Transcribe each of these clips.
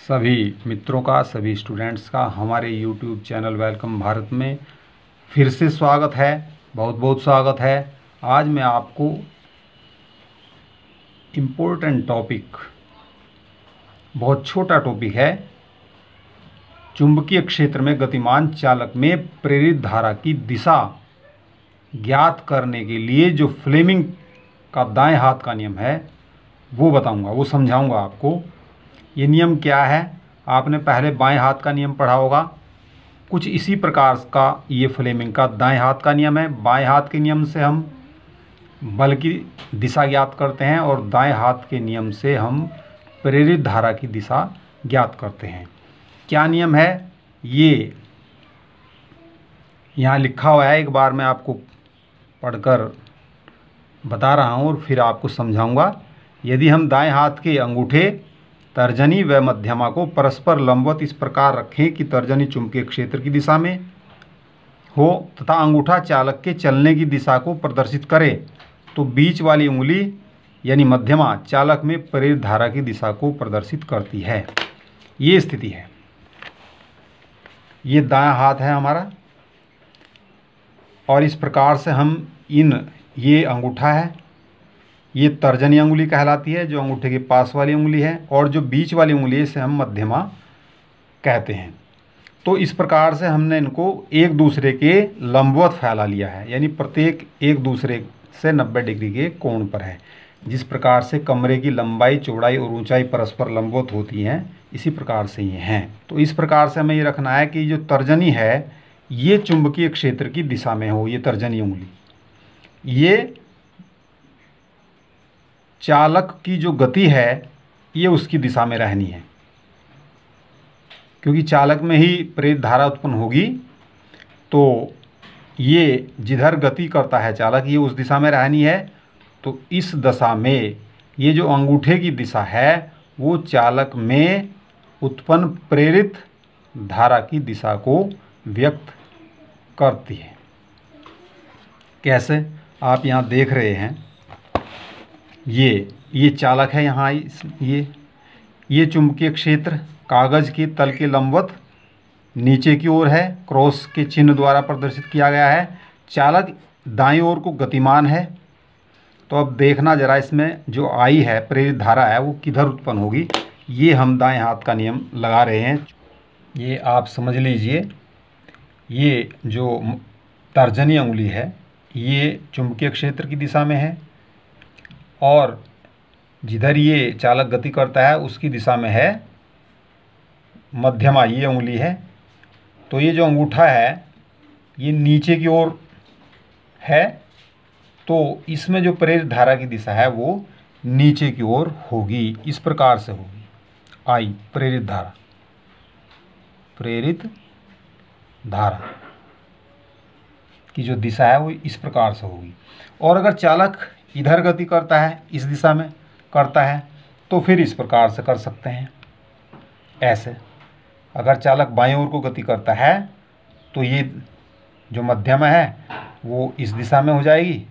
सभी मित्रों का, सभी स्टूडेंट्स का हमारे YouTube चैनल वेलकम भारत में फिर से स्वागत है। बहुत बहुत स्वागत है। आज मैं आपको इम्पोर्टेंट टॉपिक, बहुत छोटा टॉपिक है, चुंबकीय क्षेत्र में गतिमान चालक में प्रेरित धारा की दिशा ज्ञात करने के लिए जो फ्लेमिंग का दाएं हाथ का नियम है वो बताऊंगा, वो समझाऊंगा आपको। ये नियम क्या है? आपने पहले बाएं हाथ का नियम पढ़ा होगा, कुछ इसी प्रकार का ये फ्लेमिंग का दाएं हाथ का नियम है। बाएं हाथ के नियम से हम बल की दिशा ज्ञात करते हैं और दाएं हाथ के नियम से हम प्रेरित धारा की दिशा ज्ञात करते हैं। क्या नियम है ये यहाँ लिखा हुआ है, एक बार मैं आपको पढ़कर बता रहा हूँ और फिर आपको समझाऊंगा। यदि हम दाएं हाथ के अंगूठे, तर्जनी व मध्यमा को परस्पर लंबवत इस प्रकार रखें कि तर्जनी चुंबकीय क्षेत्र की दिशा में हो तथा अंगूठा चालक के चलने की दिशा को प्रदर्शित करे, तो बीच वाली उंगली यानी मध्यमा चालक में प्रेरित धारा की दिशा को प्रदर्शित करती है। ये स्थिति है। ये दायां हाथ है हमारा और इस प्रकार से हम ये अंगूठा है, ये तर्जनी उंगली कहलाती है जो अंगूठे के पास वाली उंगली है, और जो बीच वाली उंगली है इसे हम मध्यमा कहते हैं। तो इस प्रकार से हमने इनको एक दूसरे के लंबवत फैला लिया है, यानी प्रत्येक एक दूसरे से 90 डिग्री के कोण पर है। जिस प्रकार से कमरे की लंबाई, चौड़ाई और ऊंचाई परस्पर लंबवत होती हैं, इसी प्रकार से ये हैं। तो इस प्रकार से हमें ये रखना है कि जो तर्जनी है ये चुंबकीय क्षेत्र की दिशा में हो, ये तर्जनी उंगली, ये चालक की जो गति है ये उसकी दिशा में रहनी है, क्योंकि चालक में ही प्रेरित धारा उत्पन्न होगी। तो ये जिधर गति करता है चालक, ये उस दिशा में रहनी है। तो इस दशा में ये जो अंगूठे की दिशा है वो चालक में उत्पन्न प्रेरित धारा की दिशा को व्यक्त करती है। कैसे? आप यहाँ देख रहे हैं, ये चालक है यहाँ, ये चुंबकीय क्षेत्र कागज के तल के लंबवत नीचे की ओर है, क्रॉस के चिन्ह द्वारा प्रदर्शित किया गया है। चालक दाईं ओर को गतिमान है। तो अब देखना जरा, इसमें जो आई है प्रेरित धारा है वो किधर उत्पन्न होगी। ये हम दाएं हाथ का नियम लगा रहे हैं। ये आप समझ लीजिए, ये जो तर्जनी उंगली है ये चुंबकीय क्षेत्र की दिशा में है और जिधर ये चालक गति करता है उसकी दिशा में है मध्यमा, ये उंगली है। तो ये जो अंगूठा है ये नीचे की ओर है, तो इसमें जो प्रेरित धारा की दिशा है वो नीचे की ओर होगी। इस प्रकार से होगी। आई प्रेरित धारा की जो दिशा है वो इस प्रकार से होगी। और अगर चालक इधर गति करता है, इस दिशा में करता है, तो फिर इस प्रकार से कर सकते हैं, ऐसे। अगर चालक बाईं ओर को गति करता है तो ये जो मध्यमा है वो इस दिशा में हो जाएगी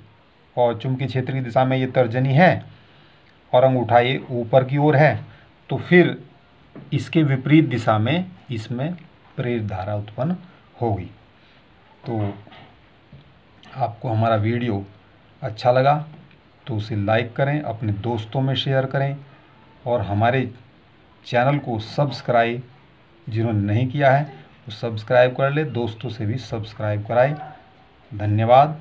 और चुंबकीय क्षेत्र की दिशा में ये तर्जनी है और अंगूठा ये ऊपर की ओर है। तो फिर इसके विपरीत दिशा में इसमें प्रेरित धारा उत्पन्न होगी। तो आपको हमारा वीडियो अच्छा लगा तो उसे लाइक करें, अपने दोस्तों में शेयर करें और हमारे चैनल को सब्सक्राइब जिन्होंने नहीं किया है वो सब्सक्राइब कर ले, दोस्तों से भी सब्सक्राइब कराएं। धन्यवाद।